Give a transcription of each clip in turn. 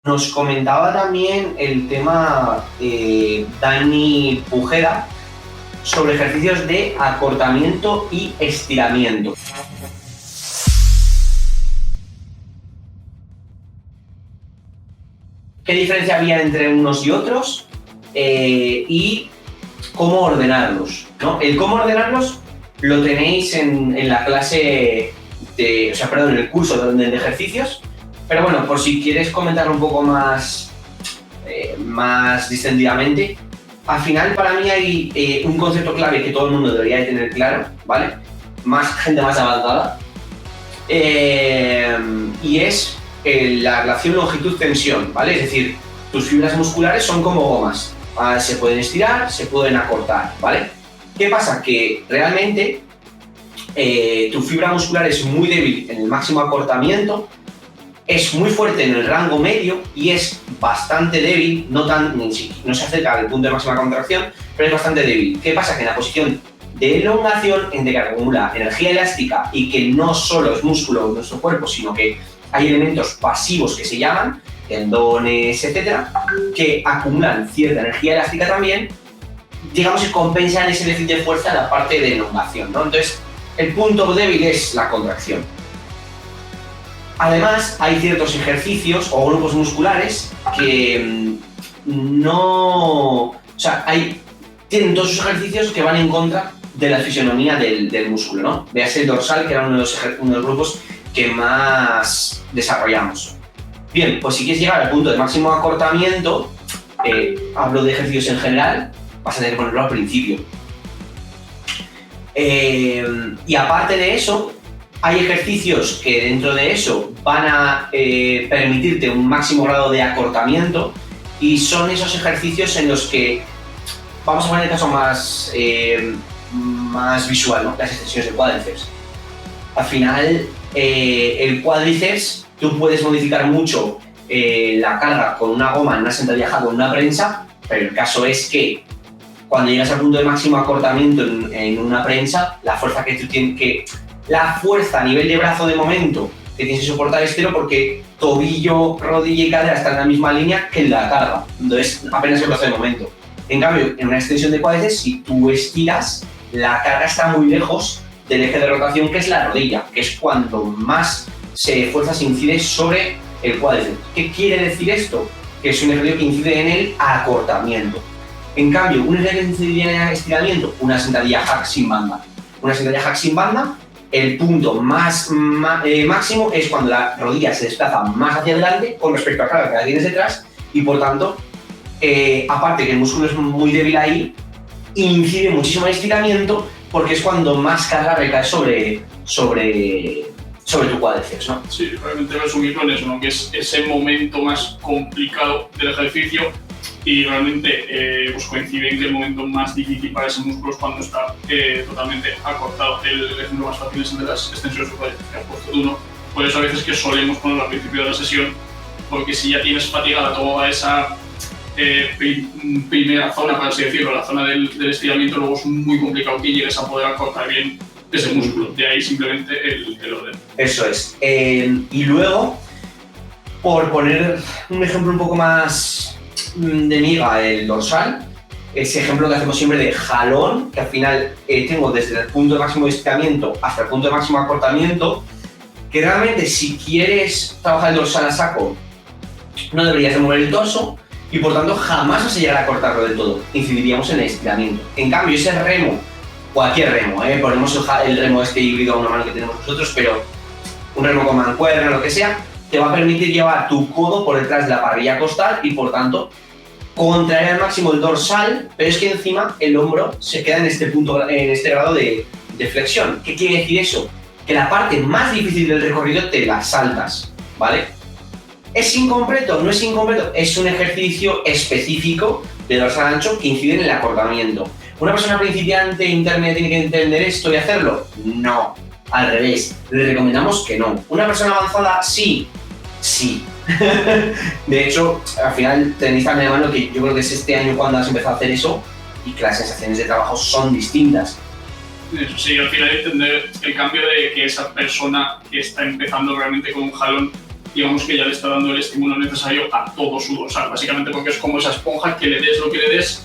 Nos comentaba también el tema Dani Pujeda sobre ejercicios de acortamiento y estiramiento. ¿Qué diferencia había entre unos y otros? Y cómo ordenarlos, ¿no? El cómo ordenarlos lo tenéis en la clase en el curso de ejercicios, pero bueno, por si quieres comentarlo un poco más distendidamente, al final para mí hay un concepto clave que todo el mundo debería de tener claro, ¿vale? Gente más avanzada, y es la relación longitud-tensión, ¿vale? Es decir, tus fibras musculares son como gomas, se pueden estirar, se pueden acortar, ¿vale? ¿Qué pasa? Que realmente tu fibra muscular es muy débil en el máximo acortamiento, es muy fuerte en el rango medio y es bastante débil, no se acerca al punto de máxima contracción, pero es bastante débil. ¿Qué pasa? Que en la posición de elongación, entre que acumula energía elástica y que no solo es músculo de nuestro cuerpo, sino que hay elementos pasivos que se llaman, tendones, etcétera, que acumulan cierta energía elástica también, digamos que compensan ese déficit de fuerza en la parte de elongación, ¿no? Entonces, el punto débil es la contracción. Además, hay ciertos ejercicios o grupos musculares que tienen todos esos ejercicios que van en contra de la fisionomía del músculo, ¿no? Véase el dorsal, que era uno de los grupos que más desarrollamos. Bien, pues si quieres llegar al punto de máximo acortamiento, hablo de ejercicios en general, vas a tener que ponerlo al principio. Y aparte de eso, hay ejercicios que dentro de eso van a permitirte un máximo grado de acortamiento, y son esos ejercicios en los que, vamos a poner el caso más visual, ¿no? Las extensiones de cuádriceps. Al final, el cuádriceps, tú puedes modificar mucho la carga con una goma en una sentadilla con una prensa, pero el caso es que cuando llegas al punto de máximo acortamiento en una prensa, la fuerza que tú tienes la fuerza a nivel de brazo de momento que tienes que soportar es cero, porque tobillo, rodilla y cadera están en la misma línea que en la carga, entonces apenas el brazo de momento. En cambio, en una extensión de cuádriceps, si tú estiras, la carga está muy lejos del eje de rotación, que es la rodilla, que es cuando más fuerza se incide sobre el cuádriceps. ¿Qué quiere decir esto? Que es un ejercicio que incide en el acortamiento. En cambio, un ejercicio que incide en el estiramiento, una sentadilla hack sin banda. Una sentadilla hack sin banda, el punto máximo es cuando la rodilla se desplaza más hacia adelante con respecto a la carga que la tienes detrás, y por tanto, aparte que el músculo es muy débil ahí, incide muchísimo en el estiramiento, porque es cuando más carga recae sobre tu cuádriceps, ¿no? Sí, realmente resumirlo en eso, ¿no? Que es ese momento más complicado del ejercicio, y realmente pues coincide en que el momento más difícil para ese músculo es cuando está totalmente acortado. El ejemplo más fácil es el de las extensiones de cuádriceps que has puesto tú, ¿no? Por eso a veces que solemos ponerlo al principio de la sesión, porque si ya tienes fatigada toda esa primera zona, por así decirlo, la zona del estiramiento, luego es muy complicado que llegues a poder acortar bien ese músculo. De ahí simplemente el orden. Eso es. Y luego, por poner un ejemplo un poco más de miga, el dorsal, ese ejemplo que hacemos siempre de jalón, que al final tengo desde el punto de máximo estiramiento hasta el punto de máximo acortamiento, que realmente si quieres trabajar el dorsal a saco, no deberías de mover el torso, y por tanto jamás vas a llegar a cortarlo del todo, incidiríamos en el estiramiento. En cambio, ese remo, cualquier remo, ponemos el remo híbrido a una mano que tenemos nosotros, pero un remo con mancuerna, lo que sea, te va a permitir llevar tu codo por detrás de la parrilla costal y por tanto contraer al máximo el dorsal, pero es que encima el hombro se queda en este punto, en este grado de flexión. ¿Qué quiere decir eso? Que la parte más difícil del recorrido te la saltas, ¿vale? ¿Es incompleto? No es incompleto, es un ejercicio específico de dorsal ancho que incide en el acortamiento. ¿Una persona principiante intermedia tiene que entender esto y hacerlo? No, al revés, le recomendamos que no. ¿Una persona avanzada? Sí. De hecho, al final tenéis también de mano que yo creo que es este año cuando has empezado a hacer eso, y que las sensaciones de trabajo son distintas. Eso sí, al final entender el cambio de que esa persona que está empezando realmente con un jalón digamos que ya le está dando el estímulo necesario a todo su dorsal, básicamente porque es como esa esponja que le des lo que le des,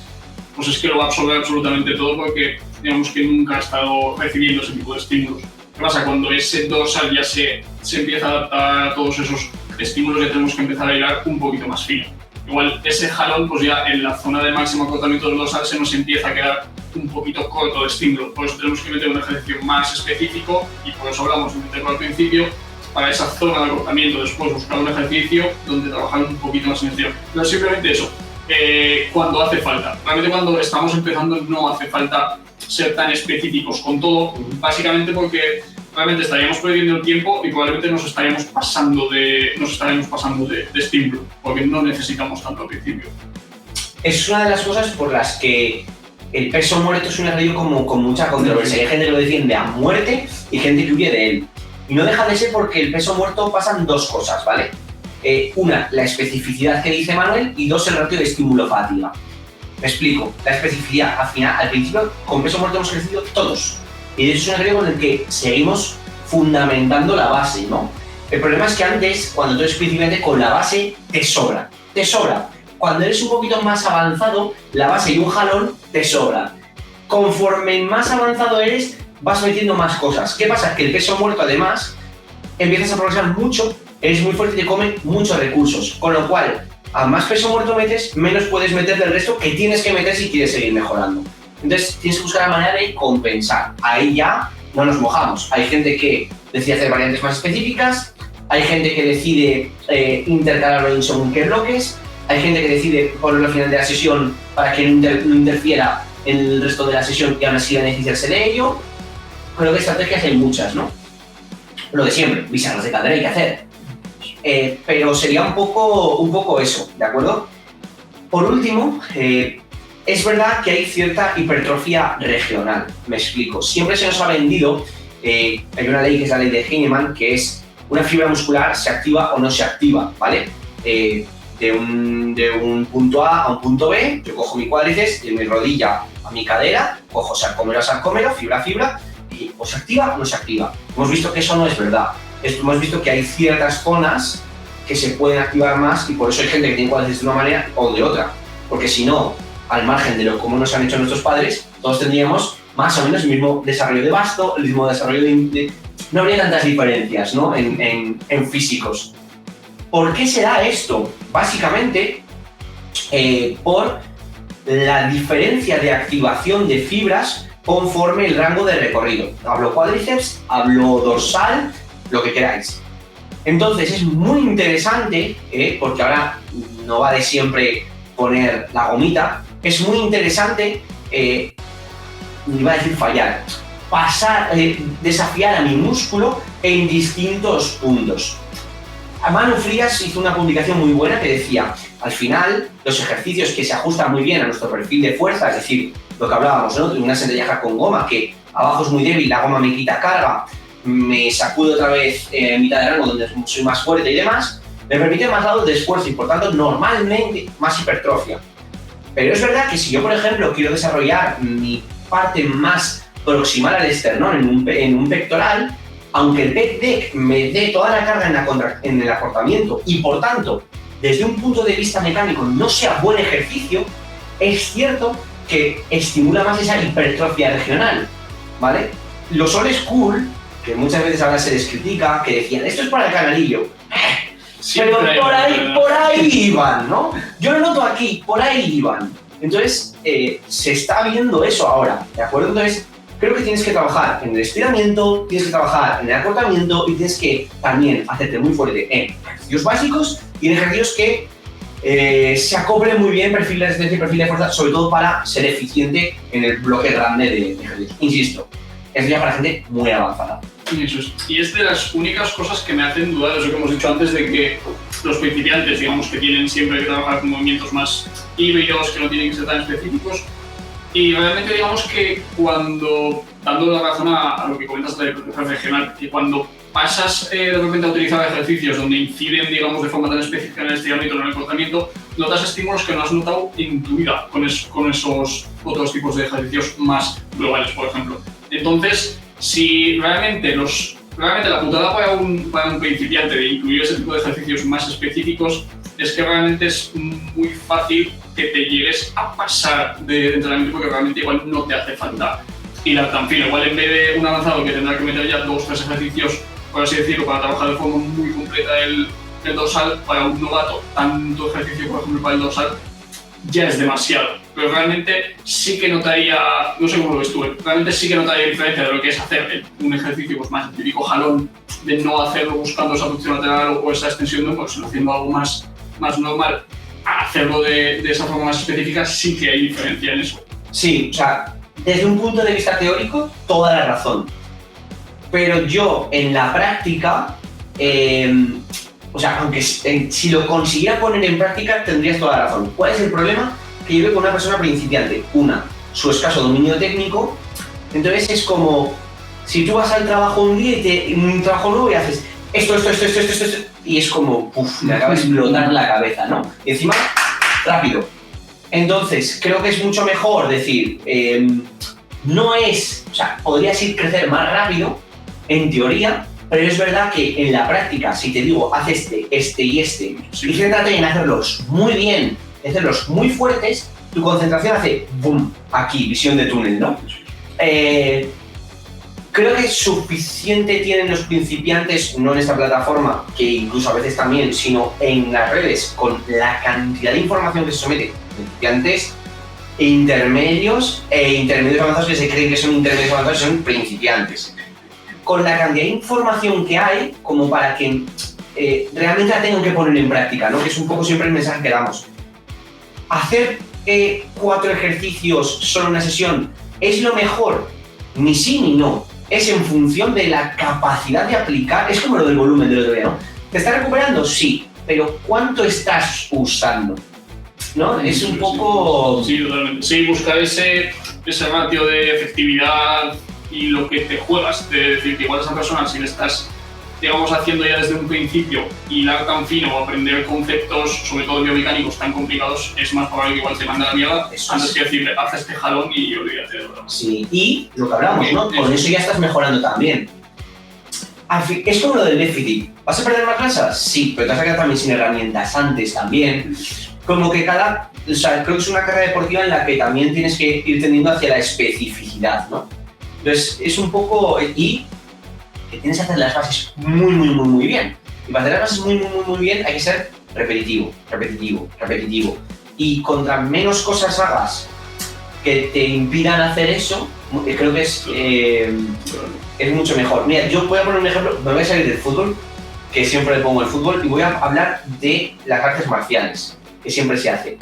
pues es que lo va a absorber absolutamente todo porque digamos que nunca ha estado recibiendo ese tipo de estímulos. ¿Qué pasa? Cuando ese dorsal ya se empieza a adaptar a todos esos estímulos, ya tenemos que empezar a hilar un poquito más fino. Igual ese jalón, pues ya en la zona de máximo acortamiento del dorsal se nos empieza a quedar un poquito corto de estímulo, por eso tenemos que meter un ejercicio más específico y por eso hablamos de meterlo al principio para esa zona de acortamiento, después buscar un ejercicio donde trabajar un poquito más en el tiro. Pero simplemente eso, cuando hace falta. Realmente cuando estamos empezando no hace falta ser tan específicos con todo, básicamente porque realmente estaríamos perdiendo el tiempo y probablemente nos estaríamos pasando de estímulo, porque no necesitamos tanto al principio. Es una de las cosas por las que el peso muerto es un ejercicio con mucha controversia. Hay gente que lo defiende a muerte y gente que huye de él. Y no deja de ser porque el peso muerto pasan dos cosas, ¿vale? Una, la especificidad que dice Manuel, y dos, el ratio de estímulo-fatiga. Me explico. La especificidad, al principio, con peso muerto hemos crecido todos. Y de hecho es un ejercicio con el que seguimos fundamentando la base, ¿no? El problema es que antes, cuando tú específicamente con la base, te sobra. Te sobra. Cuando eres un poquito más avanzado, la base y un jalón te sobra. Conforme más avanzado eres, vas metiendo más cosas. ¿Qué pasa? Que el peso muerto, además, empiezas a progresar mucho, eres muy fuerte y te come muchos recursos. Con lo cual, a más peso muerto metes, menos puedes meter del resto que tienes que meter si quieres seguir mejorando. Entonces, tienes que buscar la manera de compensar. Ahí ya no nos mojamos. Hay gente que decide hacer variantes más específicas, hay gente que decide intercalarlo en según qué bloques, hay gente que decide ponerlo al final de la sesión para que no interfiera en el resto de la sesión y aún así beneficiarse de ello. Creo que estrategias hay muchas, ¿no? Lo de siempre, bisagras de cadera hay que hacer. Pero sería un poco eso, ¿de acuerdo? Por último, es verdad que hay cierta hipertrofia regional, me explico. Siempre se nos ha vendido, hay una ley que es la ley de Heinemann, que es una fibra muscular se activa o no se activa, ¿vale? De un punto A a un punto B, yo cojo mi cuádriceps, de mi rodilla a mi cadera, cojo sarcómero a sarcómero, fibra a fibra, y o se activa o no se activa. Hemos visto que eso no es verdad. Hemos visto que hay ciertas zonas que se pueden activar más y por eso hay gente que tiene cuádriceps de una manera o de otra. Porque si no, al margen de lo como nos han hecho nuestros padres, todos tendríamos más o menos el mismo desarrollo de basto, el mismo desarrollo no habría tantas diferencias, ¿no? en físicos. ¿Por qué se da esto? Básicamente por la diferencia de activación de fibras conforme el rango de recorrido. Hablo cuádriceps, hablo dorsal, lo que queráis. Entonces es muy interesante, porque ahora no vale siempre poner la gomita, es muy interesante, iba a decir fallar, desafiar a mi músculo en distintos puntos. Manu Frías hizo una publicación muy buena que decía, al final, los ejercicios que se ajustan muy bien a nuestro perfil de fuerza, es decir, lo que hablábamos, ¿no? De una sentadilla con goma, que abajo es muy débil, la goma me quita carga, me sacudo otra vez en mitad de rango donde soy más fuerte y demás, me permite más grados de esfuerzo y por tanto normalmente más hipertrofia. Pero es verdad que si yo, por ejemplo, quiero desarrollar mi parte más proximal al esternón en un pectoral, aunque el pec deck me dé toda la carga en el acortamiento y por tanto, desde un punto de vista mecánico no sea buen ejercicio, es cierto que estimula más esa hipertrofia regional, ¿vale? Los old school, que muchas veces ahora se les critica, que decían, esto es para el canalillo. Pero por ahí iban, ¿no? Yo lo noto aquí, por ahí iban. Entonces, se está viendo eso ahora, ¿de acuerdo? Entonces, creo que tienes que trabajar en el estiramiento, tienes que trabajar en el acortamiento y tienes que también hacerte muy fuerte en ejercicios básicos y en ejercicios que se acoplen muy bien perfil de resistencia y perfil de fuerza, sobre todo para ser eficiente en el bloque grande de ejercicios. Insisto, es ya para gente muy avanzada. Y es de las únicas cosas que me hacen dudar, eso que hemos dicho antes, de que los principiantes, digamos, que tienen siempre que trabajar con movimientos más híbridos, que no tienen que ser tan específicos. Y realmente digamos que cuando, dando la razón a lo que comentas de la regional, que cuando pasas de repente a utilizar ejercicios donde inciden, digamos, de forma tan específica en el estiramiento o en el cortamiento, notas estímulos que no has notado en tu vida con esos otros tipos de ejercicios más globales, por ejemplo. Entonces, si realmente los realmente la putada para un principiante de incluir ese tipo de ejercicios más específicos es que realmente es muy fácil que te llegues a pasar de entrenamiento porque realmente igual no te hace falta hilar tan fino. Igual en vez de un avanzado que tendrá que meter ya 2 o 3 ejercicios, por así decirlo, para trabajar de forma muy completa el dorsal, para un novato, tanto ejercicio, por ejemplo, para el dorsal, ya es demasiado. Pero realmente sí que notaría, no sé cómo lo ves tú, realmente sí que notaría diferencia de lo que es hacer un ejercicio pues, más típico jalón, de no hacerlo buscando esa abducción lateral o esa extensión de hombros, sino haciendo algo más normal, a hacerlo de esa forma más específica, sí que hay diferencia en eso. Sí, o sea, desde un punto de vista teórico, toda la razón. Pero yo, en la práctica, o sea, aunque si lo consiguiera poner en práctica, tendrías toda la razón. ¿Cuál es el problema? Que yo veo con una persona principiante. Su escaso dominio técnico. Entonces es como, si tú vas al trabajo un día y un trabajo nuevo y haces esto, y es como, me acaba de explotar la cabeza, ¿no? Y encima, rápido. Entonces, creo que es mucho mejor decir, o sea, podrías ir crecer más rápido, en teoría, pero es verdad que en la práctica, si te digo, haz este y sí, y céntrate en hacerlos muy bien, hacerlos muy fuertes, tu concentración hace boom, aquí, visión de túnel, ¿no? Creo que suficiente tienen los principiantes, no en esta plataforma, que incluso a veces también, sino en las redes, con la cantidad de información que se somete principiantes, intermedios avanzados que se creen que son intermedios avanzados y son principiantes. Con la cantidad de información que hay, como para que realmente la tengan que poner en práctica, ¿no? Que es un poco siempre el mensaje que damos. Hacer 4 ejercicios solo en una sesión es lo mejor, ni sí ni no. Es en función de la capacidad de aplicar, es como lo del volumen del otro día, ¿no? ¿Te estás recuperando? Sí, pero ¿cuánto estás usando? ¿No? Es un poco... Sí, totalmente. Sí, buscar ese ratio de efectividad y lo que te juegas, de decir que igual a esa persona, si le estás, digamos, haciendo ya desde un principio hilar tan fino o aprender conceptos, sobre todo biomecánicos, tan complicados, es más probable que igual te mande a la mierda antes que decirle, haz este jalón y olvídate de lo demás. Sí, y lo que hablamos, ¿no? Con eso ya estás mejorando también. Es como lo del déficit. ¿Vas a perder más grasa? Sí, pero te vas a quedar también sin herramientas antes también. Como que o sea, creo que es una carrera deportiva en la que también tienes que ir tendiendo hacia la especificidad, ¿no? Entonces, es un poco... Y que tienes que hacer las bases muy bien. Y para hacer las bases muy bien hay que ser repetitivo. Y contra menos cosas hagas que te impidan hacer eso, creo que es mucho mejor. Mira, yo voy a poner un ejemplo, me voy a salir del fútbol, que siempre le pongo el fútbol, y voy a hablar de las artes marciales, que siempre se hace.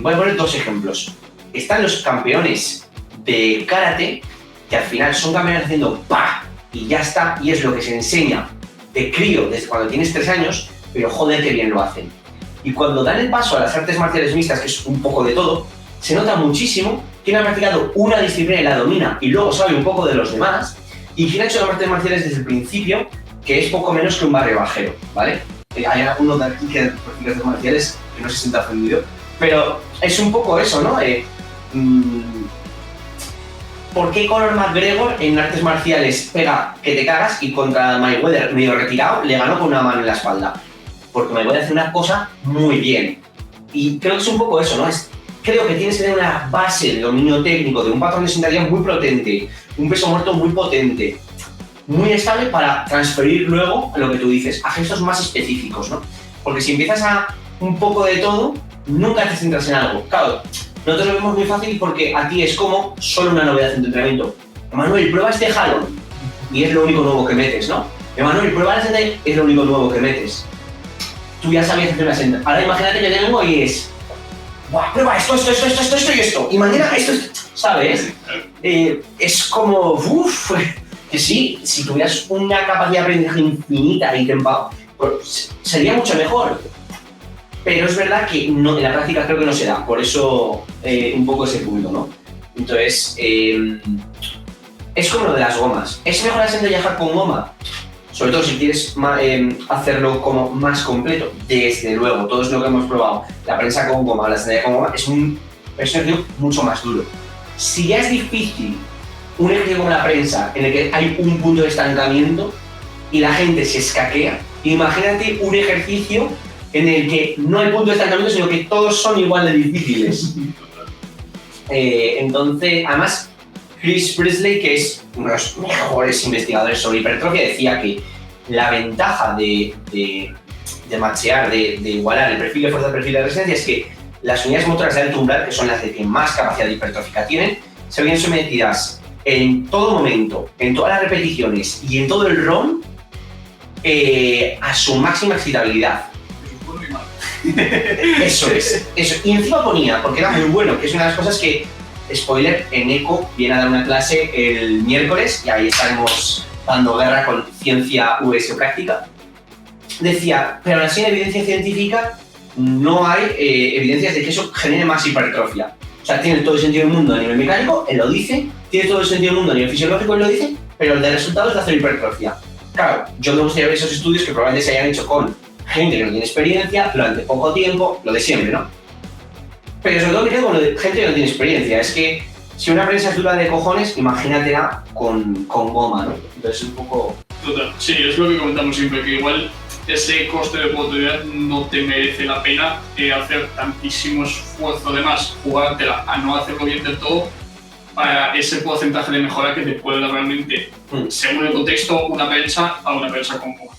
Voy a poner 2 ejemplos. Están los campeones de karate, que al final son campeones haciendo ¡pa! Y ya está, y es lo que se enseña de crío desde cuando tienes 3 años, pero joder que bien lo hacen. Y cuando dan el paso a las artes marciales mixtas, que es un poco de todo, se nota muchísimo quién ha practicado una disciplina y la domina y luego sabe un poco de los demás, y quién ha hecho las artes marciales desde el principio, que es poco menos que un barrio bajero, ¿vale? Hay alguno de aquí que practica artes marciales que no se sienta ofendido, pero es un poco eso, ¿no? ¿Por qué Conor McGregor en artes marciales pega que te cagas y contra Mayweather medio retirado le ganó con una mano en la espalda? Porque Mayweather hace una cosa muy bien. Y creo que es un poco eso, ¿no? Creo que tienes que tener una base de dominio técnico, de un patrón de sentadilla muy potente, un peso muerto muy potente, muy estable para transferir luego a lo que tú dices, a gestos más específicos, ¿no? Porque si empiezas a un poco de todo, nunca te centras en algo. Claro, nosotros lo vemos muy fácil porque a ti es como solo una novedad en tu entrenamiento. Emanuel, prueba este jalón y es lo único nuevo que metes, ¿no? Emanuel, prueba la sentadilla, es lo único nuevo que metes. Tú ya sabías hacer una sentadilla. Ahora imagínate que tengo y es... ¡buah, prueba esto y esto! Y mañana esto, ¿sabes? Es como... ¡uf! Que sí, si tuvieras una capacidad de aprendizaje infinita y tempo, pues sería mucho mejor. Pero es verdad que no, en la práctica creo que no se da, por eso un poco ese punto, ¿no? Entonces, es como lo de las gomas. ¿Es mejor la sentadilla con goma? Sobre todo si quieres hacerlo como más completo, desde luego, todo es lo que hemos probado. La prensa con goma o la sentadilla con goma es un ejercicio mucho más duro. Si ya es difícil un ejercicio como la prensa, en el que hay un punto de estancamiento y la gente se escaquea, imagínate un ejercicio en el que no hay punto de estancamiento, sino que todos son igual de difíciles. Entonces, además, Chris Presley, que es uno de los mejores investigadores sobre hipertrofia, decía que la ventaja de machear, de igualar el perfil de fuerza al perfil de resistencia, es que las unidades motoras de alto umbral, que son las de que más capacidad hipertrófica tienen, se ven sometidas en todo momento, en todas las repeticiones y en todo el ROM a su máxima excitabilidad. Eso es. Y encima ponía, porque era muy bueno, que es una de las cosas que, spoiler, en ECO viene a dar una clase el miércoles y ahí estaremos dando guerra con ciencia US o práctica. Decía, pero aún así en evidencia científica no hay evidencias de que eso genere más hipertrofia. O sea, tiene todo el sentido del mundo a nivel mecánico, él lo dice, tiene todo el sentido del mundo a nivel fisiológico, él lo dice, pero el de resultados de hacer hipertrofia. Claro, yo me gustaría ver esos estudios que probablemente se hayan hecho con gente que no tiene experiencia, durante poco tiempo, lo de siempre, ¿no? Pero sobre todo me quedo con lo de gente que no tiene experiencia. Es que si una prensa es dura de cojones, imagínatela con goma, ¿no? Entonces es un poco... Total, sí, es lo que comentamos siempre, que igual ese coste de oportunidad no te merece la pena hacer tantísimo esfuerzo, además, jugártela a no hacerlo bien del todo, para ese porcentaje de mejora que te puede dar realmente, según el contexto, una prensa a una prensa con goma.